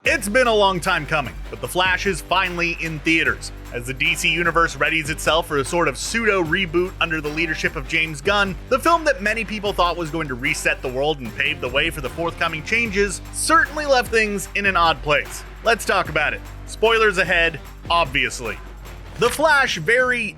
It's been a long time coming, but The Flash is finally in theaters. As the DC Universe readies itself for a sort of pseudo-reboot under the leadership of James Gunn, the film that many people thought was going to reset the world and pave the way for the forthcoming changes certainly left things in an odd place. Let's talk about it. Spoilers ahead, obviously. The Flash very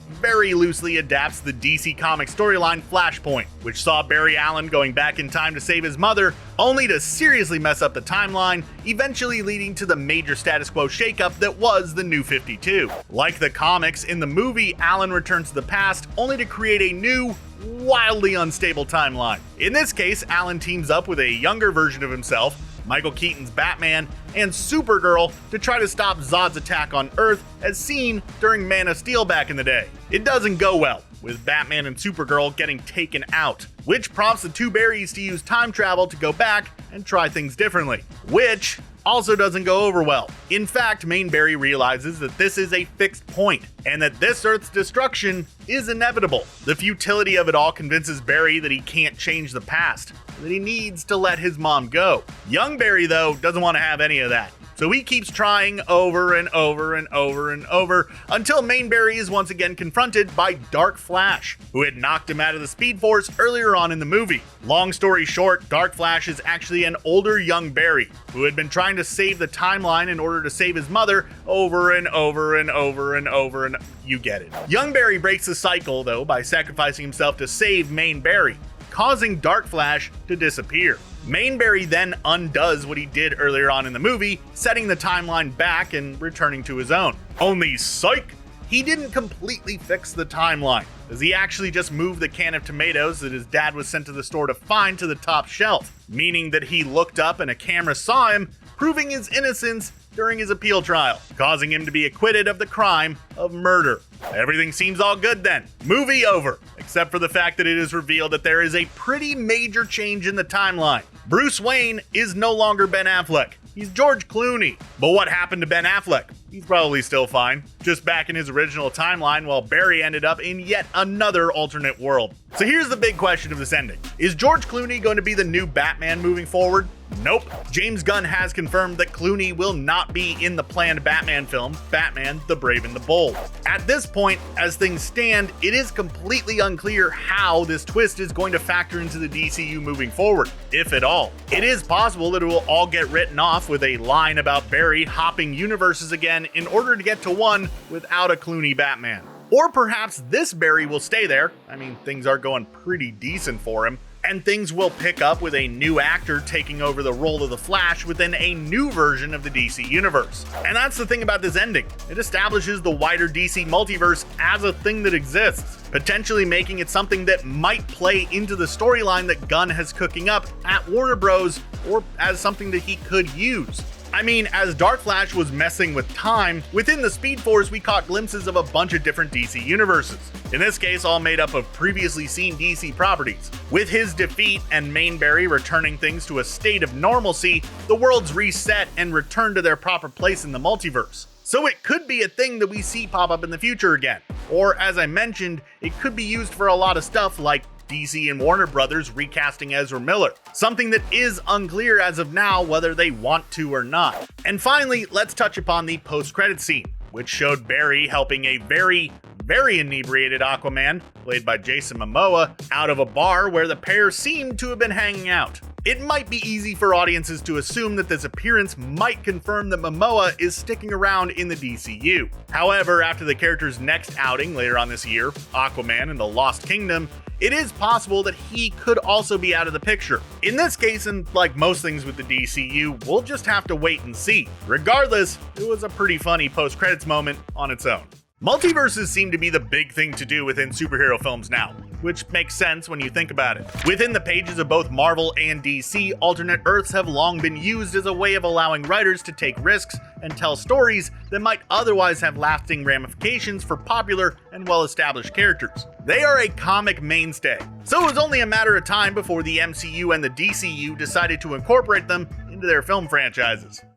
loosely adapts the DC Comics storyline Flashpoint, which saw Barry Allen going back in time to save his mother, only to seriously mess up the timeline, eventually leading to the major status quo shakeup that was the New 52. Like the comics, in the movie, Allen returns to the past only to create a new, wildly unstable timeline. In this case, Allen teams up with a younger version of himself, Michael Keaton's Batman, and Supergirl to try to stop Zod's attack on Earth as seen during Man of Steel back in the day. It doesn't go well, with Batman and Supergirl getting taken out, which prompts the two Barrys to use time travel to go back and try things differently, which also doesn't go over well. In fact, Main Barry realizes that this is a fixed point, and that this Earth's destruction is inevitable. The futility of it all convinces Barry that he can't change the past, that he needs to let his mom go. Young Barry, though, doesn't want to have any of that. So he keeps trying over and over and over and over until Main Barry is once again confronted by Dark Flash, who had knocked him out of the Speed Force earlier on in the movie. Long story short, Dark Flash is actually an older young Barry who had been trying to save the timeline in order to save his mother over and over and over and over and you get it. Young Barry breaks the cycle though by sacrificing himself to save Main Barry, causing Dark Flash to disappear. Main Barry then undoes what he did earlier on in the movie, setting the timeline back and returning to his own. Only psych! He didn't completely fix the timeline, as he actually just moved the can of tomatoes that his dad was sent to the store to find to the top shelf, meaning that he looked up and a camera saw him, proving his innocence during his appeal trial, causing him to be acquitted of the crime of murder. Everything seems all good then. Movie over, except for the fact that it is revealed that there is a pretty major change in the timeline. Bruce Wayne is no longer Ben Affleck. He's George Clooney. But what happened to Ben Affleck? He's probably still fine, just back in his original timeline while Barry ended up in yet another alternate world. So here's the big question of this ending. Is George Clooney going to be the new Batman moving forward? Nope. James Gunn has confirmed that Clooney will not be in the planned Batman film, Batman: The Brave and the Bold. At this point, as things stand, it is completely unclear how this twist is going to factor into the DCU moving forward, if at all. It is possible that it will all get written off with a line about Barry hopping universes again in order to get to one without a Clooney Batman. Or perhaps this Barry will stay there. I mean, things are going pretty decent for him. And things will pick up with a new actor taking over the role of the Flash within a new version of the DC Universe. And that's the thing about this ending. It establishes the wider DC multiverse as a thing that exists, potentially making it something that might play into the storyline that Gunn has cooking up at Warner Bros. Or as something that he could use. I mean, as Dark Flash was messing with time, within the Speed Force we caught glimpses of a bunch of different DC universes. In this case, all made up of previously seen DC properties. With his defeat and Main Barry returning things to a state of normalcy, the worlds reset and return to their proper place in the multiverse. So it could be a thing that we see pop up in the future again. Or, as I mentioned, it could be used for a lot of stuff like DC and Warner Brothers recasting Ezra Miller, something that is unclear as of now whether they want to or not. And finally, let's touch upon the post-credits scene, which showed Barry helping a very inebriated Aquaman, played by Jason Momoa, out of a bar where the pair seemed to have been hanging out. It might be easy for audiences to assume that this appearance might confirm that Momoa is sticking around in the DCU. However, after the character's next outing later on this year, Aquaman and the Lost Kingdom, it is possible that he could also be out of the picture. In this case, and like most things with the DCU, we'll just have to wait and see. Regardless, it was a pretty funny post-credits moment on its own. Multiverses seem to be the big thing to do within superhero films now, which makes sense when you think about it. Within the pages of both Marvel and DC, alternate Earths have long been used as a way of allowing writers to take risks and tell stories that might otherwise have lasting ramifications for popular and well-established characters. They are a comic mainstay, so it was only a matter of time before the MCU and the DCU decided to incorporate them into their film franchises.